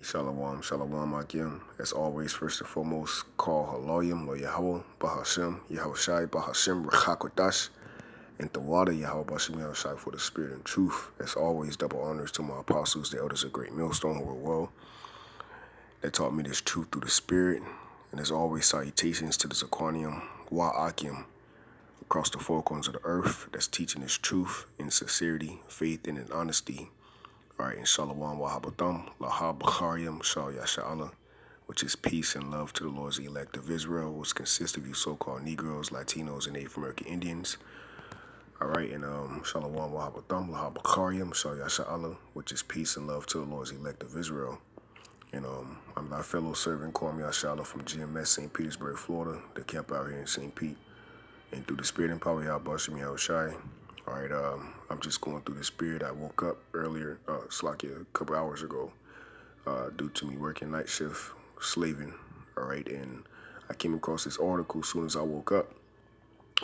Shalom, shalom, Akim. As always, first and foremost, call Haloyim, Lo Yahawah, Bahashem, Yahawashi, Bahashem, Rachakodash, and the water, YAHAWASHI, Yahawashi for the spirit and truth. As always, double honors to my apostles, the elders of Great Millstone, who were well. They taught me this truth through the spirit. And as always, salutations to the Zaquanium, Akim, across the four corners of the earth, that's teaching this truth in sincerity, faith, and in honesty. All right, in Shalom Wahabatham, Lahab Bakharyam, Shal Yasha'Allah, which is peace and love to the Lord's elect of Israel, which consists of you so-called Negroes, Latinos, and Native American Indians. All right, and Shalom Wahabatham, Lahab Bakharyam, Shal Yasha'Allah, which is peace and love to the Lord's elect of Israel. And I'm my fellow servant, Kwame Yasha'Allah from GMS, St. Petersburg, Florida, the camp out here in St. Pete. And through the spirit and power, YAHAWASHI, Yahawashi. All right, I'm just going through the spirit. I woke up earlier, a couple hours ago, due to me working night shift, slaving. All right, and I came across this article as soon as I woke up,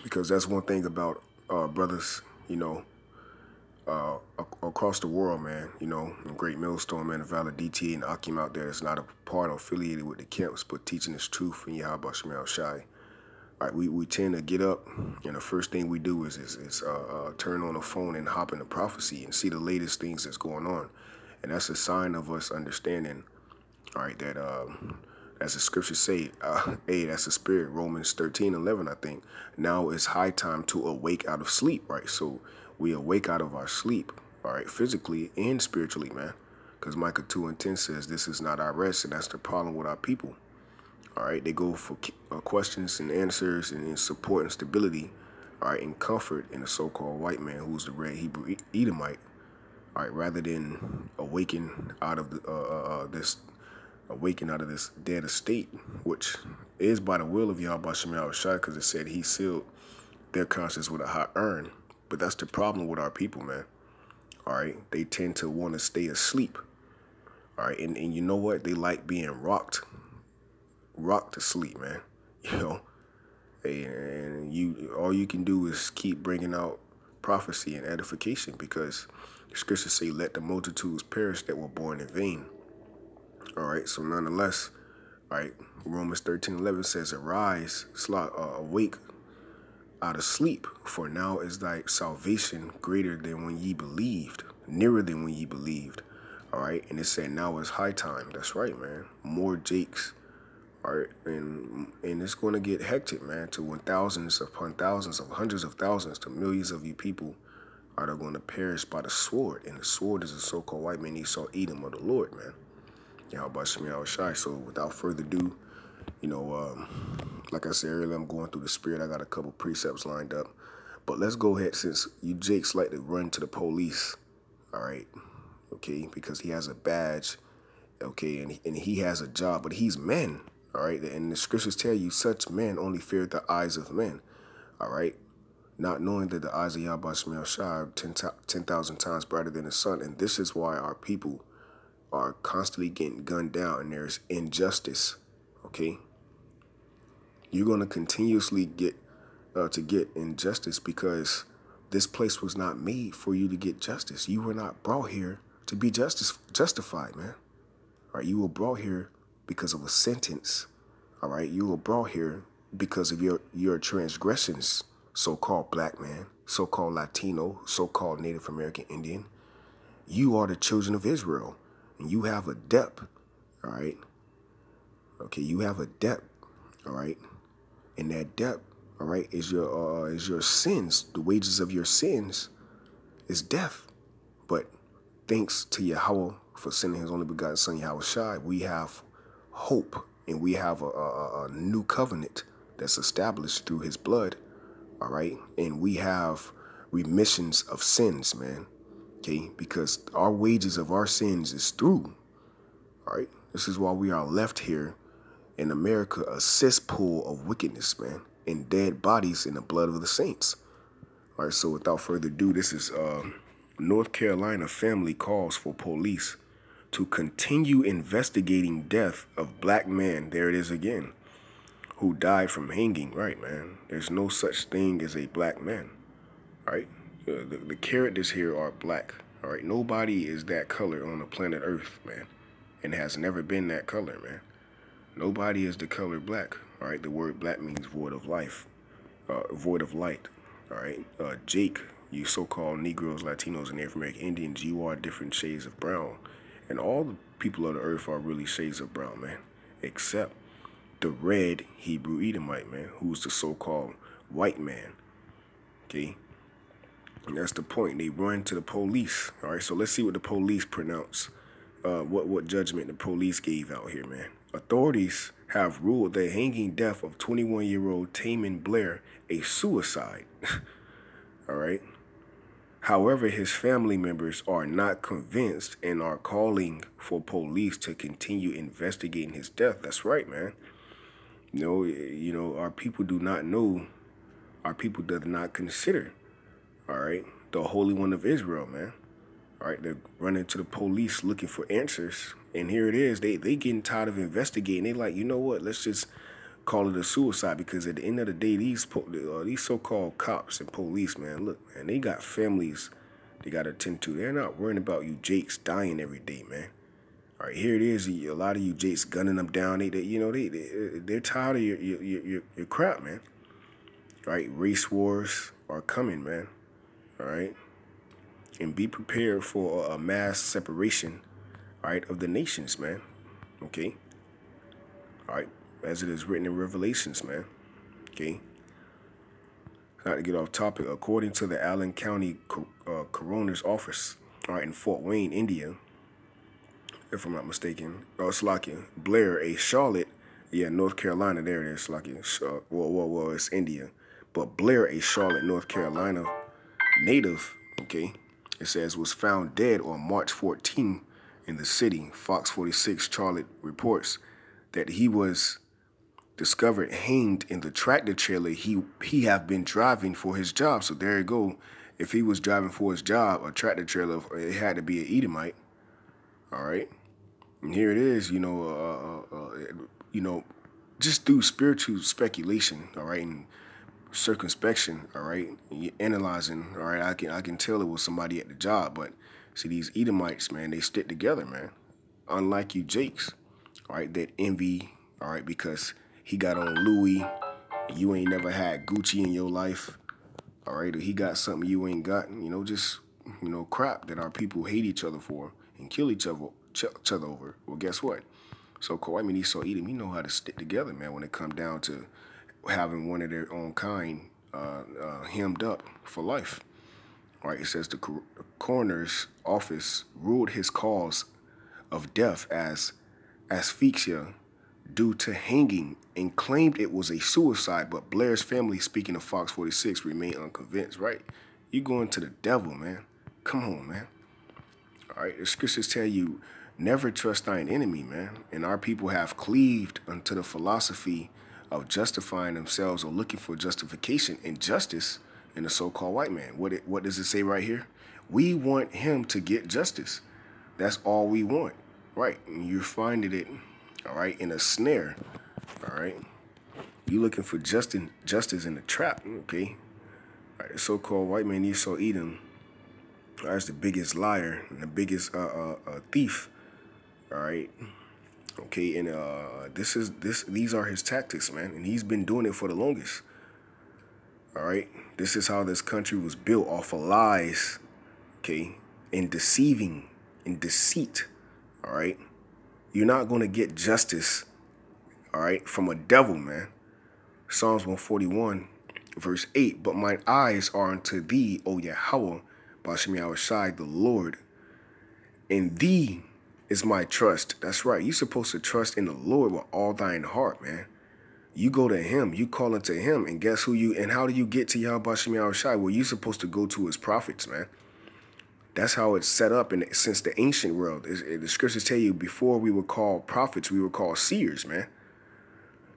because that's one thing about brothers, you know, across the world, man. You know, in Great Millstone, man, the Valid DTA and Akim out there is not a part or affiliated with the camps, but teaching this truth in YAHAWASHI, Yahawashi. All right, we tend to get up, and the first thing we do is turn on the phone and hop into prophecy and see the latest things that's going on. And that's a sign of us understanding, all right, that as the scriptures say, hey, that's the spirit, Romans 13:11, I think. Now it's high time to awake out of sleep, right? So we awake out of our sleep, all right, physically and spiritually, man. Because Micah 2:10 says this is not our rest, and that's the problem with our people. All right, they go for questions and answers and support and stability, all right, and comfort in the so-called white man who's the red Hebrew Edomite, all right, rather than awaken out of this dead estate, which is by the will of YAHAWASHI, Yahawashi, because it said he sealed their conscience with a hot iron. But that's the problem with our people, man. All right, they tend to want to stay asleep. All right, and you know what? They like being rocked to sleep, man. You know, and all you can do is keep bringing out prophecy and edification, because the scriptures say, let the multitudes perish that were born in vain. All right, so nonetheless, all right, Romans 13:11 says, arise, awake out of sleep, for now is thy salvation greater than when ye believed, nearer than when ye believed. All right, and it said now is high time. That's right, man. More Jakes. All right, and it's going to get hectic, man, to when thousands upon thousands of hundreds of thousands to millions of you people are going to perish by the sword. And the sword is a so-called white man, Esau, Edom of the Lord, man. YAHAWASHI, Yahawashi. So without further ado, you know, like I said earlier, I'm going through the spirit. I got a couple precepts lined up. But let's go ahead, since you Jakes like to run to the police, all right, okay, because he has a badge, okay, and he has a job, but he's men. All right, and the scriptures tell you such men only fear the eyes of men. All right, not knowing that the eyes of YAHAWASHI, Yahawashi are 10,000 times brighter than the sun. And this is why our people are constantly getting gunned down, and there's injustice. Okay, you're going to continuously get injustice, because this place was not made for you to get justice. You were not brought here to be justified, man. All right, you were brought here because of a sentence. All right, you were brought here because of your transgressions, so-called black man, so-called Latino, so-called Native American Indian. You are the children of Israel, and you have a debt. All right, okay, you have a debt. All right, and that debt, all right, is your sins. The wages of your sins is death. But thanks to Yahweh for sending his only begotten son, YAHAWASHI, we have hope, and we have a new covenant that's established through his blood, all right? And we have remissions of sins, man, okay? Because our wages of our sins is through, all right? This is why we are left here in America, a cesspool of wickedness, man, and dead bodies in the blood of the saints. All right, so without further ado, this is North Carolina family calls for police to continue investigating death of black man, there it is again, who died from hanging. Right, man. There's no such thing as a black man. All right, the characters here are black. All right, nobody is that color on the planet Earth, man. and has never been that color, man. Nobody is the color black. All right, the word black means void of life, void of light. All right, Jake, you so-called Negroes, Latinos, and Native American Indians, you are different shades of brown, and all the people of the earth are really shades of brown, man, except the red Hebrew Edomite, man, who's the so-called white man. Okay, and that's the point. They run to the police. All right, so let's see what the police pronounce. What judgment the police gave out here, man. Authorities have ruled the hanging death of 21-year-old Taman Blair a suicide. All right. However, his family members are not convinced and are calling for police to continue investigating his death. That's right, man. You know, our people do not know. Our people do not consider, all right, the Holy One of Israel, man. All right, they're running to the police looking for answers. And here it is. They getting tired of investigating. They like, you know what? Let's just call it a suicide, because at the end of the day, these so-called cops and police, man, look, man, they got families they got to attend to. They're not worrying about you Jakes dying every day, man. All right, here it is. A lot of you Jakes gunning them down. They're tired of your crap, man. All right, race wars are coming, man. All right, and be prepared for a mass separation, all right, of the nations, man. Okay. All right, as it is written in Revelations, man. Okay. Not to get off topic, according to the Allen County Coroner's Office, all right, in Fort Wayne, India, if I'm not mistaken, Slakia, Blair, a Charlotte, North Carolina, there it is, Slakia, well, it's India, but Blair, a Charlotte, North Carolina native, okay, it says, was found dead on March 14 in the city. Fox 46 Charlotte reports that he was discovered hanged in the tractor trailer he have been driving for his job. So there you go. If he was driving for his job, a tractor trailer, it had to be an Edomite. All right. And here it is, just through spiritual speculation, all right, and circumspection, all right, and analyzing, all right, I can tell it was somebody at the job. But see, these Edomites, man, they stick together, man. Unlike you Jakes, all right, that envy, all right, because he got on Louis, and you ain't never had Gucci in your life, all right, or he got something you ain't got, just, crap that our people hate each other for and kill each other over. Well, guess what? So white men, Esau, Edom, you know how to stick together, man, when it come down to having one of their own kind hemmed up for life. All right, it says the coroner's office ruled his cause of death as asphyxia due to hanging and claimed it was a suicide, but Blair's family, speaking of Fox 46, remained unconvinced. Right? You going to the devil, man. Come on, man. All right, the scriptures tell you, never trust thine enemy, man. And our people have cleaved unto the philosophy of justifying themselves or looking for justification and justice in the so-called white man. What does it say right here? We want him to get justice. That's all we want, right? And you're finding it, all right, in a snare, all right? You looking for justice in a trap, okay? All right, the so-called white man, Esau, Edom, is the biggest liar and the biggest thief, all right? Okay, and these are his tactics, man, and he's been doing it for the longest. All right, this is how this country was built, off of lies, okay, and deceiving and deceit. All right, you're not gonna get justice, all right, from a devil, man. Psalms 141, verse 8. But mine eyes are unto thee, O Yahawah, YAHAWASHI, the Lord, and thee is my trust. That's right. You're supposed to trust in the Lord with all thine heart, man. You go to him, you call unto him, and guess who and how do you get to YAHAWASHI? Well, you're supposed to go to his prophets, man. That's how it's set up since the ancient world. The scriptures tell you, before we were called prophets, we were called seers, man.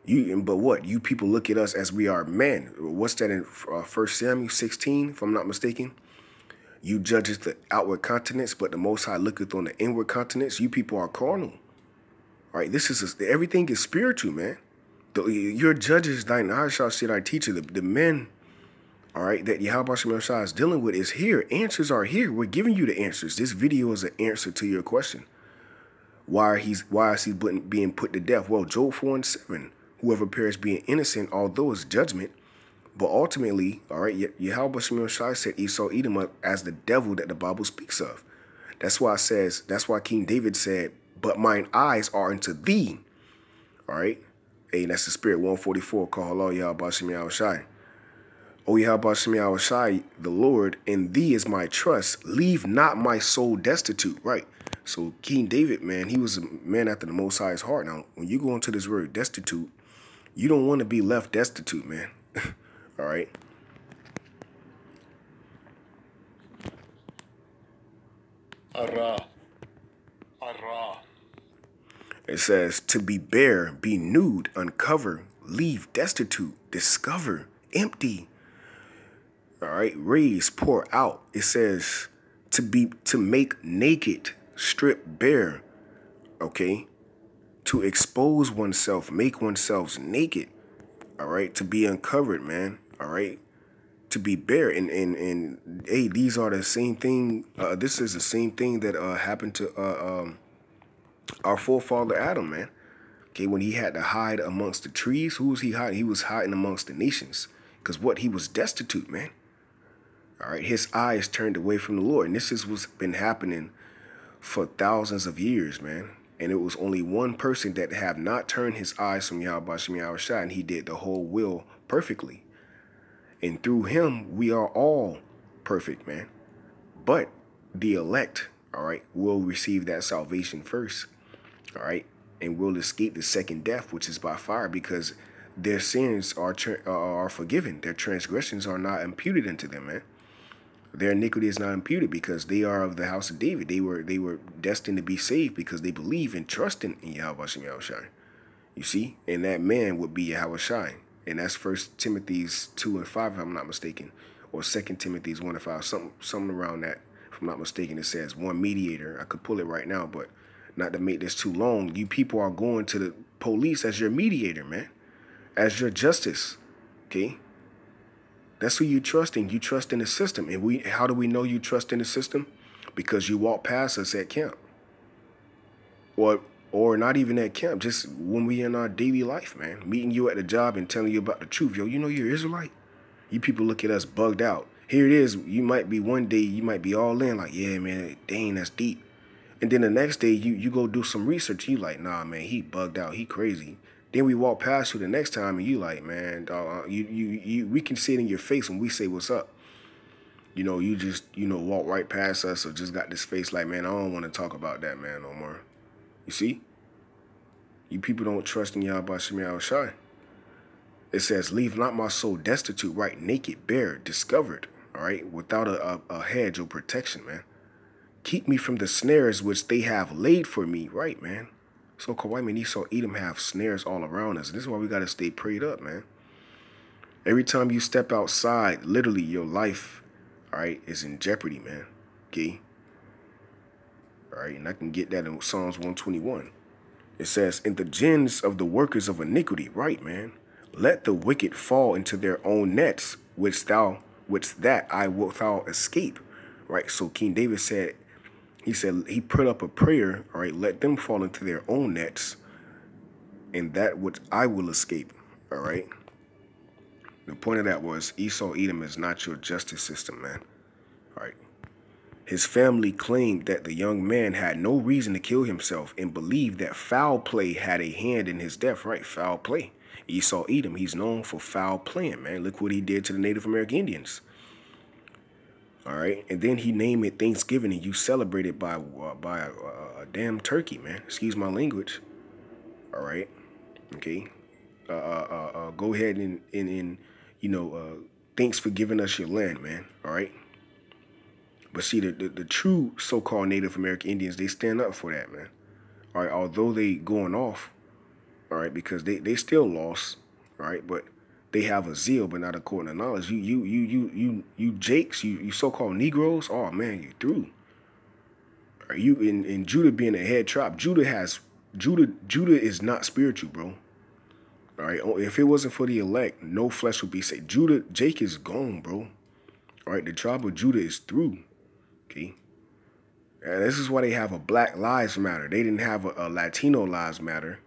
But what? You people look at us as we are men. What's that in 1 Samuel 16, if I'm not mistaken? You judgeth the outward countenance, but the Most High looketh on the inward countenance. You people are carnal. All right, everything is spiritual, man. Your judges, thine eyes shall see thy teacher. The men, all right, that YAHAWASHI is dealing with is here. Answers are here. We're giving you the answers. This video is an answer to your question. why is he being put to death? Well, Job 4:7, whoever perished being innocent, although it's judgment, but ultimately, all right, YAHAWASHI said Esau Edom as the devil that the Bible speaks of. That's why King David said, but mine eyes are unto thee. All right. Hey, that's the spirit 144 called HALAL YAHAWASHI. O YAHAWASHI, the Lord, in thee is my trust. Leave not my soul destitute. Right. So King David, man, he was a man after the Most High's heart. Now, when you go into this word destitute, you don't want to be left destitute, man. All right. It says to be bare, be nude, uncover, leave destitute, discover, empty. All right, raise, pour out. It says to make naked, strip bare. Okay, to expose oneself, make oneself naked. All right, to be uncovered, man. All right, to be bare. And hey, these are the same thing. This is the same thing that happened to our forefather Adam, man. Okay, when he had to hide amongst the trees, who was he hiding? He was hiding amongst the nations. Because what? He was destitute, man. All right, his eyes turned away from the Lord. And this is what's been happening for thousands of years, man. And it was only one person that have not turned his eyes from YAHAWASHI, and he did the whole will perfectly. And through him, we are all perfect, man. But the elect, all right, will receive that salvation first, all right, and will escape the second death, which is by fire, because their sins are forgiven. Their transgressions are not imputed unto them, man. Their iniquity is not imputed because they are of the house of David. They were destined to be saved because they believe and trust in YAHAWASHI. You see? And that man would be YAHAWASHI. And that's 1 Timothy 2:5, if I'm not mistaken. Or 2 Timothy 1:5, something around that. If I'm not mistaken, it says one mediator. I could pull it right now, but not to make this too long. You people are going to the police as your mediator, man. As your justice. Okay? That's who you trust in. You trust in the system. And how do we know you trust in the system? Because you walk past us at camp. Or not even at camp, just when we in our daily life, man. Meeting you at the job and telling you about the truth. Yo, you know you're Israelite? You people look at us bugged out. Here it is. You might be one day, you might be all in like, yeah, man, dang, that's deep. And then the next day, you go do some research. You like, nah, man, he bugged out. He crazy. Then we walk past you the next time, and you like, man, dog, we can see it in your face when we say what's up. You know, you just, walk right past us or just got this face like, man, I don't want to talk about that, man, no more. You see? You people don't trust in YAHAWASHI. It says, leave not my soul destitute, right, naked, bare, discovered, all right, without a hedge or protection, man. Keep me from the snares which they have laid for me, right, man. So-called white men, Esau Edom have snares all around us. This is why we got to stay prayed up, man. Every time you step outside, literally your life, all right, is in jeopardy, man. Okay? All right, and I can get that in Psalms 121. It says, in the gins of the workers of iniquity, right, man. Let the wicked fall into their own nets, which that I wilt thou escape. Right, so King David said, he put up a prayer, all right, let them fall into their own nets, and that which I will escape, all right? The point of that was Esau Edom is not your justice system, man, all right? His family claimed that the young man had no reason to kill himself and believed that foul play had a hand in his death, right? Foul play. Esau Edom, he's known for foul playing, man. Look what he did to the Native American Indians. All right, and then he named it Thanksgiving, and you celebrate it by a damn turkey, man. Excuse my language. All right, okay. Go ahead and thanks for giving us your land, man. All right. But see, the true so-called Native American Indians, they stand up for that, man. All right, although they going off, all right, because they still lost, all right, but they have a zeal, but not according to knowledge. You Jakes, you so-called Negroes, oh man, you through. Are you in Judah being a head tribe? Judah is not spiritual, bro. All right, if it wasn't for the elect, no flesh would be saved. Jake is gone, bro. All right, the tribe of Judah is through. Okay. And this is why they have a Black Lives Matter. They didn't have a Latino Lives Matter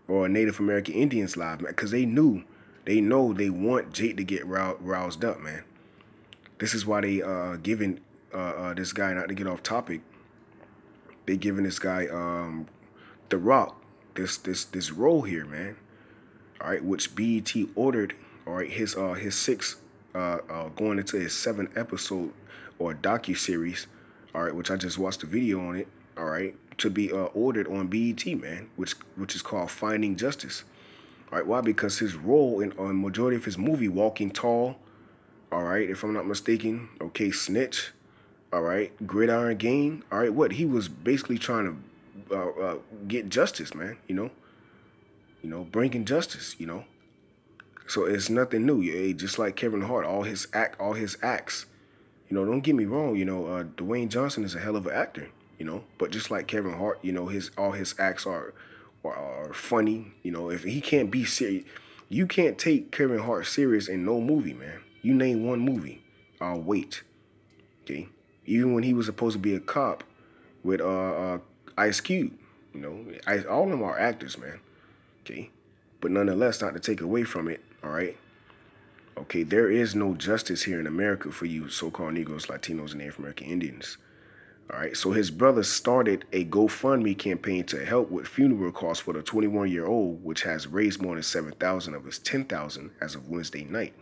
or a Native American Indians Lives Matter because they know they want Jake to get roused up, man. This is why they giving this guy, not to get off topic, they giving this guy The Rock this role here, man. All right, which BET ordered. All right, his 6 going into his 7th episode or docu-series, all right, which I just watched a video on it, all right, to be ordered on BET, man, which is called Finding Justice. All right, why? Because his role in majority of his movie, Walking Tall, all right, if I'm not mistaken, okay, Snitch, all right, Gridiron Gang, all right, what? He was basically trying to get justice, man, you know, bringing justice, you know. So it's nothing new. Just like Kevin Hart, all his acts. You know, don't get me wrong. You know, Dwayne Johnson is a hell of an actor. You know, but just like Kevin Hart, you know, all his acts are funny. You know, if he can't be serious, you can't take Kevin Hart serious in no movie, man. You name one movie, I'll wait. Okay, even when he was supposed to be a cop with Ice Cube. You know, all of them are actors, man. Okay, but nonetheless, not to take away from it. All right. Okay, there is no justice here in America for you so-called Negroes, Latinos, and Native American Indians. All right, so his brother started a GoFundMe campaign to help with funeral costs for the 21-year-old, which has raised more than $7,000 of his $10,000 as of Wednesday night.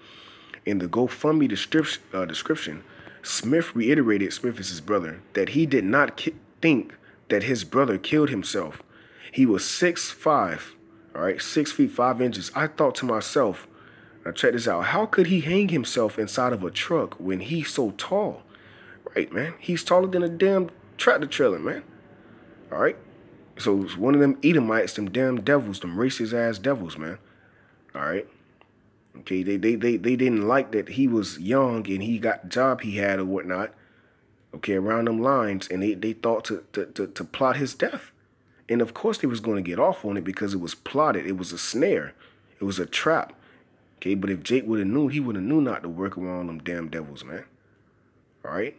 In the GoFundMe description, Smith is his brother, that he did not think that his brother killed himself. He was 6'5", all right, 6 feet 5 inches. I thought to myself, now check this out, how could he hang himself inside of a truck when he's so tall? Right, man. He's taller than a damn tractor trailer, man. All right. So it's one of them Edomites, them damn devils, them racist ass devils, man. All right. Okay. They didn't like that he was young and he got the job he had or whatnot. Okay, around them lines, and they thought to plot his death. And of course they was going to get off on it because it was plotted. It was a snare. It was a trap. Okay, but if Jake would have knew, he would have knew not to work around them damn devils, man. All right.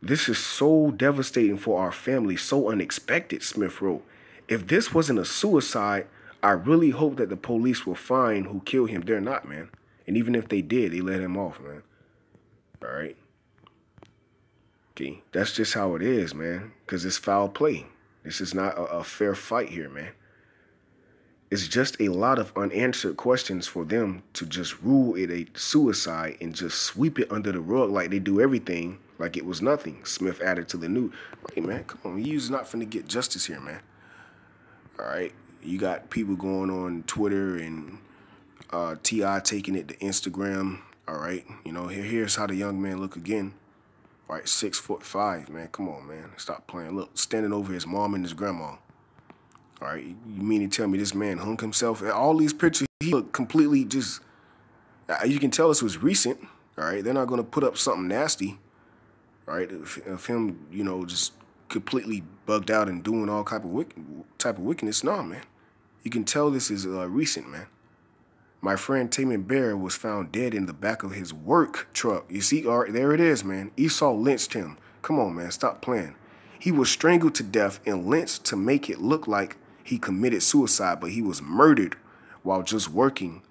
This is so devastating for our family, so unexpected, Smith wrote. If this wasn't a suicide, I really hope that the police will find who killed him. They're not, man. And even if they did, they let him off, man. All right. Okay, that's just how it is, man, because it's foul play. This is not a fair fight here, man. It's just a lot of unanswered questions for them to just rule it a suicide and just sweep it under the rug like they do everything like it was nothing. Smith added to the news. Hey, man, come on. You's not finna get justice here, man. All right. You got people going on Twitter and T.I. taking it to Instagram. All right. You know, here's how the young man look again. All right, 6'5", man. Come on, man. Stop playing. Look, standing over his mom and his grandma. All right, you mean to tell me this man hung himself? All these pictures, he looked completely just, you can tell this was recent. All right, they're not going to put up something nasty. All right, of him, you know, just completely bugged out and doing all type of wickedness. No, man. You can tell this is recent, man. My friend Taman Bear was found dead in the back of his work truck. You see, all right, there it is, man. Esau lynched him. Come on, man, stop playing. He was strangled to death and lynched to make it look like he committed suicide, but he was murdered while just working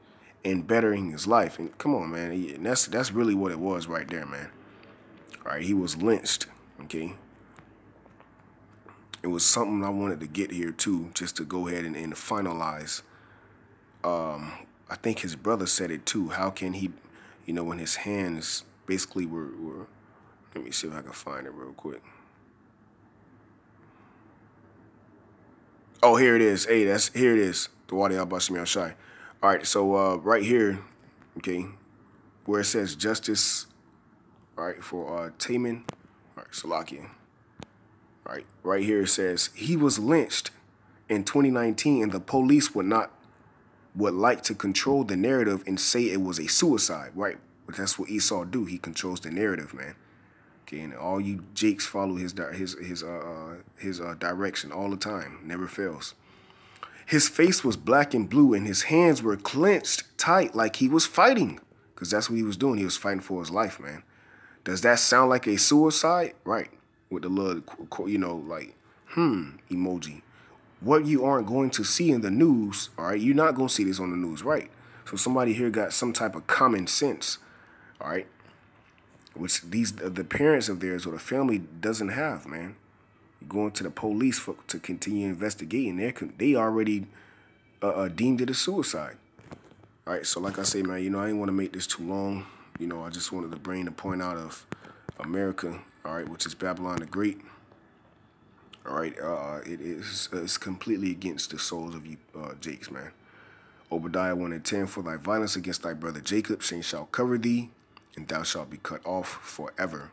and bettering his life. And come on, man, and that's really what it was right there, man. All right, he was lynched, okay? It was something I wanted to get here, too, just to go ahead and finalize. I think his brother said it, too. How can he, you know, when his hands basically were let me see if I can find it real quick. Oh, here it is. Hey, here it is. The YAHAWASHI. All right, so right here, okay, where it says justice, all right, for Taman, all right, Salakia. All right here it says he was lynched in 2019, and the police would like to control the narrative and say it was a suicide, right? But that's what Esau do. He controls the narrative, man. Okay, and all you Jakes follow his direction all the time, never fails. His face was black and blue, and his hands were clenched tight like he was fighting, because that's what he was doing. He was fighting for his life, man. Does that sound like a suicide? Right. with the little, like, emoji. What you aren't going to see in the news, all right, you're not going to see this on the news, right? So somebody here got some type of common sense, all right, which the parents of theirs or the family doesn't have, man. You're going to the police to continue investigating. They already deemed it a suicide. All right, so like I say, man, I didn't want to make this too long. I just wanted to bring the point out of America, all right, which is Babylon the Great. All right, it's completely against the souls of you Jakes, man. Obadiah 1:10, for thy violence against thy brother Jacob, shame shall cover thee, and thou shalt be cut off forever.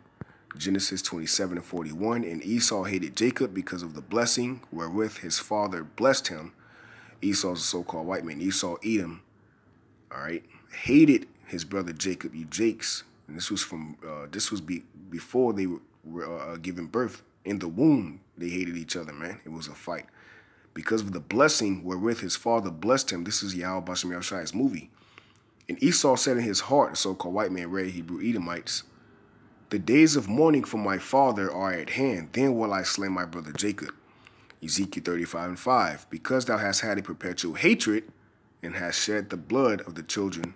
Genesis 27:41, and Esau hated Jacob because of the blessing wherewith his father blessed him. Esau's a so-called white man. Esau, Edom, all right, hated his brother Jacob, you Jakes. And this was before they were giving birth. In the womb, they hated each other, man. It was a fight. Because of the blessing wherewith his father blessed him. This is YAHAWASHI's movie. And Esau said in his heart, the so-called white man, red Hebrew Edomites, the days of mourning for my father are at hand. Then will I slay my brother Jacob. Ezekiel 35:5, because thou hast had a perpetual hatred and hast shed the blood of the children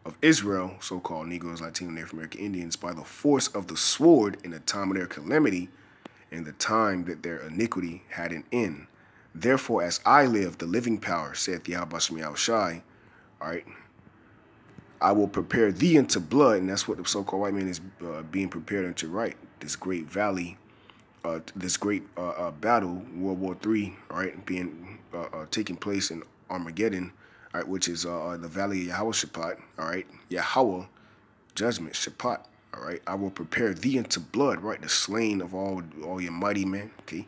of Israel, so-called Negroes, Latino, Native American Indians, by the force of the sword in the time of their calamity, in the time that their iniquity had an end. Therefore, as I live, the living power, saith YAHAWASHI, all right, I will prepare thee into blood, and that's what the so-called white man is being prepared into, right? This great valley, this great battle, World War III, all right, being taking place in Armageddon, all right, which is the valley of Yahawah, all right, Yahawah, judgment, Shaphat. All right, I will prepare thee into blood, right? The slain of all your mighty men, okay?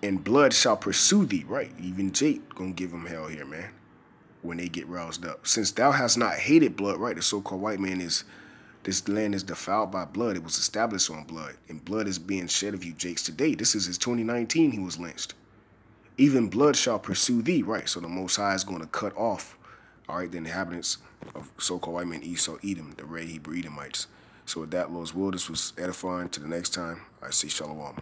And blood shall pursue thee, right? Even Jake gonna give him hell here, man, when they get roused up. Since thou hast not hated blood, right? The so-called white man this land is defiled by blood. It was established on blood. And blood is being shed of you Jakes today. This is his 2019, he was lynched. Even blood shall pursue thee, right? So the Most High is going to cut off, all right, the inhabitants of so-called white men, Esau, Edom, the red Hebrew Edomites. So with that, Lord's will, this was edifying. To the next time, I say shalom.